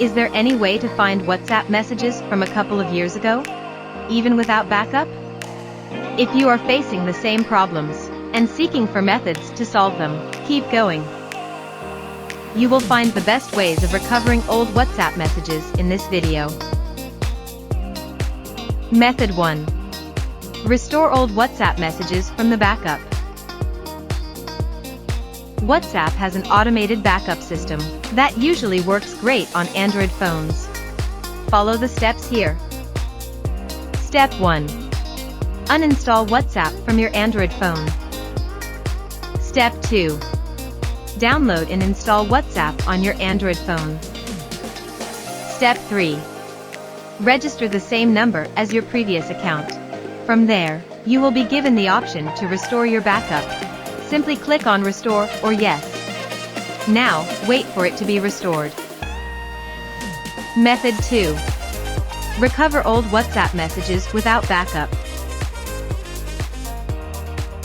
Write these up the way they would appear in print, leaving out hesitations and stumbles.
Is there any way to find WhatsApp messages from a couple of years ago, even without backup? If you are facing the same problems and seeking for methods to solve them, keep going. You will find the best ways of recovering old WhatsApp messages in this video. Method 1. Restore old WhatsApp messages from the backup. WhatsApp has an automated backup system that usually works great on Android phones. Follow the steps here. Step 1. Uninstall WhatsApp from your Android phone. Step 2. Download and install WhatsApp on your Android phone. Step 3. Register the same number as your previous account. From there, you will be given the option to restore your backup. Simply click on Restore or Yes. Now, wait for it to be restored. Method 2. Recover old WhatsApp messages without backup.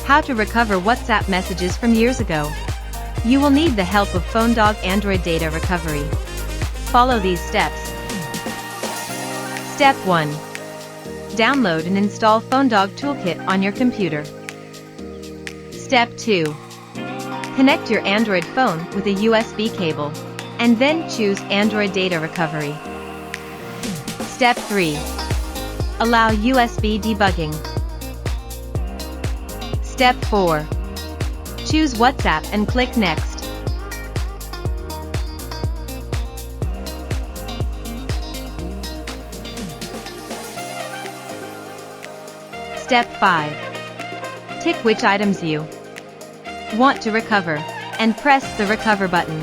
How to recover WhatsApp messages from years ago. You will need the help of PhoneDog Android Data Recovery. Follow these steps. Step 1. Download and install PhoneDog Toolkit on your computer. Step 2. Connect your Android phone with a USB cable, and then choose Android Data Recovery. Step 3. Allow USB debugging. Step 4. Choose WhatsApp and click Next. Step 5. Tick which items you want to recover, and press the Recover button.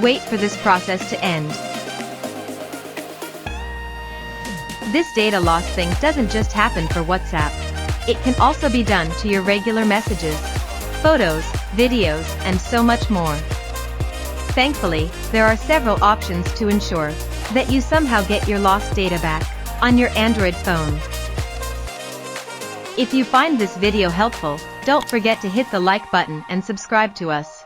Wait for this process to end. This data loss thing doesn't just happen for WhatsApp. It can also be done to your regular messages, photos, videos, and so much more. Thankfully, there are several options to ensure that you somehow get your lost data back on your Android phone. If you find this video helpful, don't forget to hit the like button and subscribe to us.